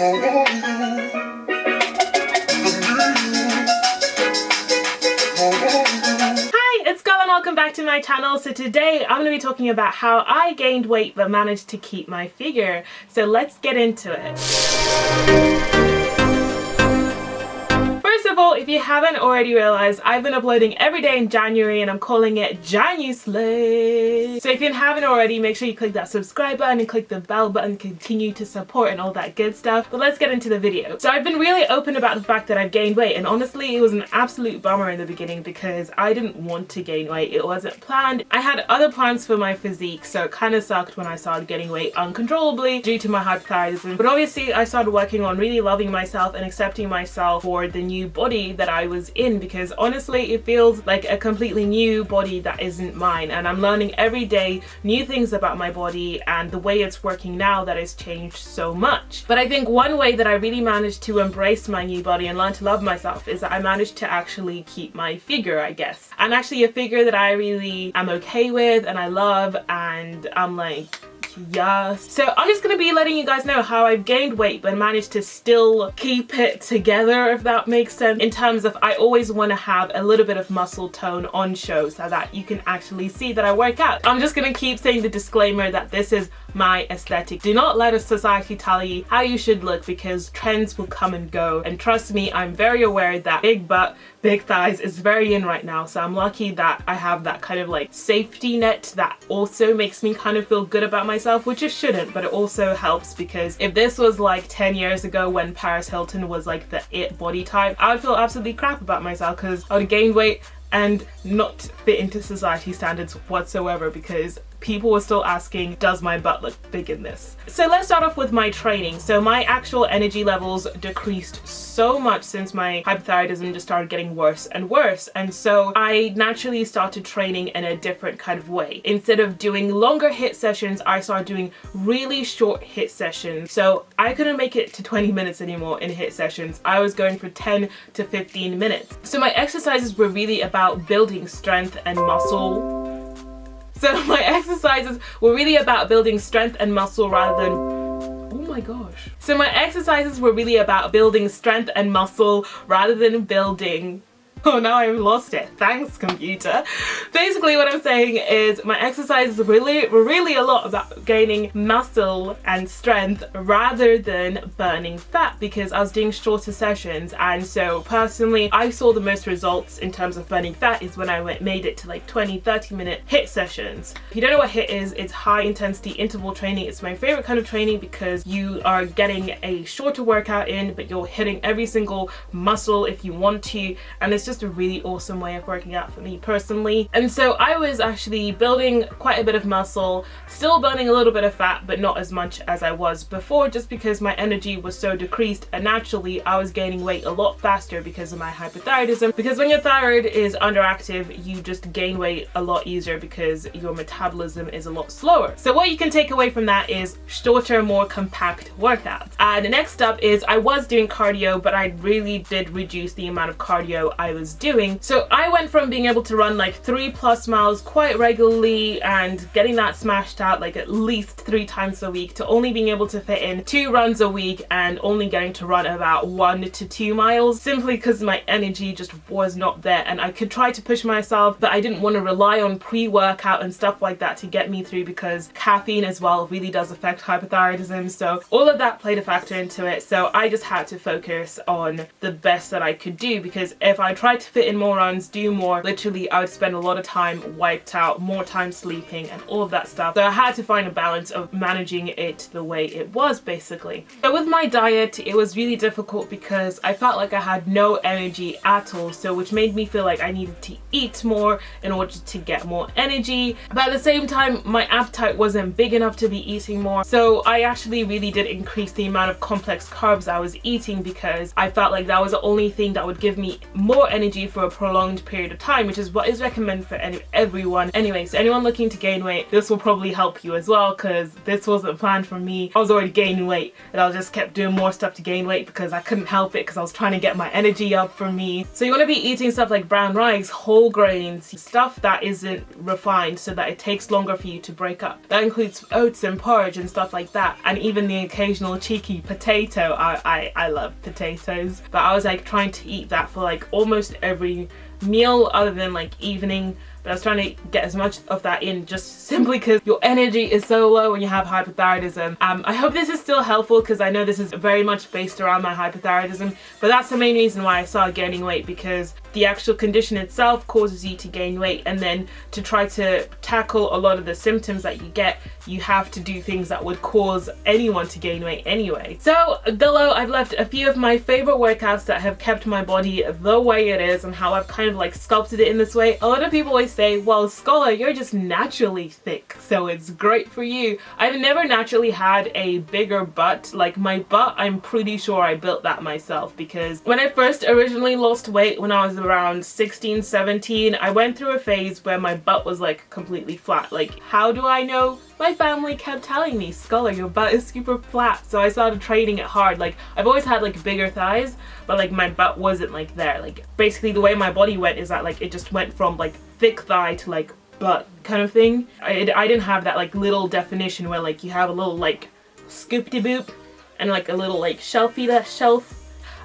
Hi, it's Scola and welcome back to my channel. So today I'm going to be talking about how I gained weight but managed to keep my figure. So let's get into it. First of all, if you haven't already realized, I've been uploading every day in January and I'm calling it Januslay. So if you haven't already, make sure you click that subscribe button and click the bell button to continue to support and all that good stuff. But let's get into the video. So I've been really open about the fact that I've gained weight, and honestly it was an absolute bummer in the beginning because I didn't want to gain weight. It wasn't planned. I had other plans for my physique, so it kind of sucked when I started getting weight uncontrollably due to my hypothyroidism. But obviously I started working on really loving myself and accepting myself for the new body that I was in, because honestly it feels like a completely new body that isn't mine, and I'm learning every day new things about my body and the way it's working now that has changed so much. But I think one way that I really managed to embrace my new body and learn to love myself is that I managed to actually keep my figure, I guess, and actually a figure that I really am okay with and I love, and I'm like, yes. So I'm just going to be letting you guys know how I've gained weight but managed to still keep it together, if that makes sense, in terms of I always want to have a little bit of muscle tone on show so that you can actually see that I work out. I'm just going to keep saying the disclaimer that this is my aesthetic. Do not let a society tell you how you should look, because trends will come and go, and trust me, I'm very aware that big butt, big thighs is very in right now, so I'm lucky that I have that kind of like safety net that also makes me kind of feel good about myself, which it shouldn't, but it also helps, because if this was like 10 years ago when Paris Hilton was like the it body type, I would feel absolutely crap about myself because I would gain weight and not fit into society standards whatsoever, because people were still asking, does my butt look big in this? So let's start off with my training. So my actual energy levels decreased so much since my hypothyroidism just started getting worse and worse, and so I naturally started training in a different kind of way. Instead of doing longer HIIT sessions, I started doing really short HIIT sessions. So I couldn't make it to 20 minutes anymore in HIIT sessions. I was going for 10 to 15 minutes. So my exercises were really about building strength and muscle. So my exercises were really about building strength and muscle rather than, oh my gosh. So my exercises were really about building strength and muscle rather than building, oh now I've lost it, thanks computer. Basically what I'm saying is my exercises were really a lot about gaining muscle and strength rather than burning fat, because I was doing shorter sessions, and so personally I saw the most results in terms of burning fat is when I made it to like 20-30 minute HIIT sessions. If you don't know what HIIT is, it's high intensity interval training. It's my favorite kind of training because you are getting a shorter workout in, but you're hitting every single muscle if you want to, and it's just a really awesome way of working out for me personally. And so I was actually building quite a bit of muscle, still burning a little bit of fat, but not as much as I was before, just because my energy was so decreased, and naturally I was gaining weight a lot faster because of my hypothyroidism, because when your thyroid is underactive you just gain weight a lot easier because your metabolism is a lot slower. So what you can take away from that is shorter, more compact workouts. And next up is I was doing cardio, but I really did reduce the amount of cardio I was doing. So I went from being able to run like 3+ miles quite regularly and getting that smashed out like at least 3 times a week to only being able to fit in 2 runs a week and only getting to run about 1 to 2 miles, simply because my energy just was not there. And I could try to push myself, but I didn't want to rely on pre-workout and stuff like that to get me through, because caffeine as well really does affect hypothyroidism. So all of that played a factor into it. So I just had to focus on the best that I could do, because if I tried to fit in more runs, do more, literally I would spend a lot of time wiped out, more time sleeping and all of that stuff. So I had to find a balance of managing it the way it was, basically. So with my diet it was really difficult because I felt like I had no energy at all, so which made me feel like I needed to eat more in order to get more energy, but at the same time my appetite wasn't big enough to be eating more. So I actually really did increase the amount of complex carbs I was eating, because I felt like that was the only thing that would give me more energy for a prolonged period of time, which is what is recommended for everyone. Anyway, so anyone looking to gain weight, this will probably help you as well, because this wasn't planned for me. I was already gaining weight and I just kept doing more stuff to gain weight because I couldn't help it, because I was trying to get my energy up for me. So you want to be eating stuff like brown rice, whole grains, stuff that isn't refined so that it takes longer for you to break up. That includes oats and porridge and stuff like that, and even the occasional cheeky lucky potato. I love potatoes, but I was like trying to eat that for like almost every meal other than like evening. But I was trying to get as much of that in just simply because your energy is so low when you have hypothyroidism. I hope this is still helpful because I know this is very much based around my hypothyroidism, but that's the main reason why I started gaining weight, because the actual condition itself causes you to gain weight, and then to try to tackle a lot of the symptoms that you get, you have to do things that would cause anyone to gain weight anyway. So below I've left a few of my favorite workouts that have kept my body the way it is and how I've kind of like sculpted it in this way. A lot of people always say, well, Scola, you're just naturally thick, so it's great for you. I've never naturally had a bigger butt. Like my butt, I'm pretty sure I built that myself, because when I first originally lost weight when I was around 16, 17, I went through a phase where my butt was like completely flat. Like, how do I know? My family kept telling me, Scola, your butt is super flat. So I started training it hard. Like, I've always had like bigger thighs, but like my butt wasn't like there. Like basically the way my body went is that like it just went from like thick thigh to like butt kind of thing. I didn't have that like little definition where like you have a little like scoop-de-boop and like a little like shelfy shelf.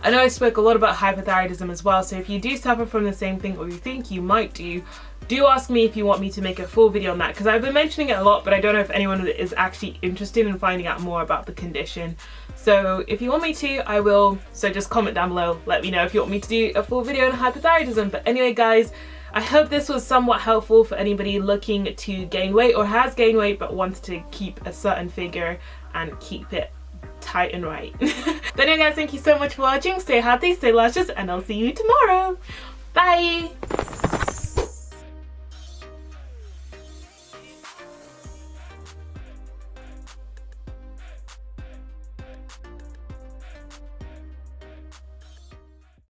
I know I spoke a lot about hypothyroidism as well, so if you do suffer from the same thing, or you think you might do ask me if you want me to make a full video on that, because I've been mentioning it a lot, but I don't know if anyone is actually interested in finding out more about the condition. So if you want me to, I will. So just comment down below, let me know if you want me to do a full video on hypothyroidism. But anyway guys, I hope this was somewhat helpful for anybody looking to gain weight or has gained weight but wants to keep a certain figure and keep it tight and right. But anyway guys, thank you so much for watching. Stay healthy, stay luscious, and I'll see you tomorrow. Bye!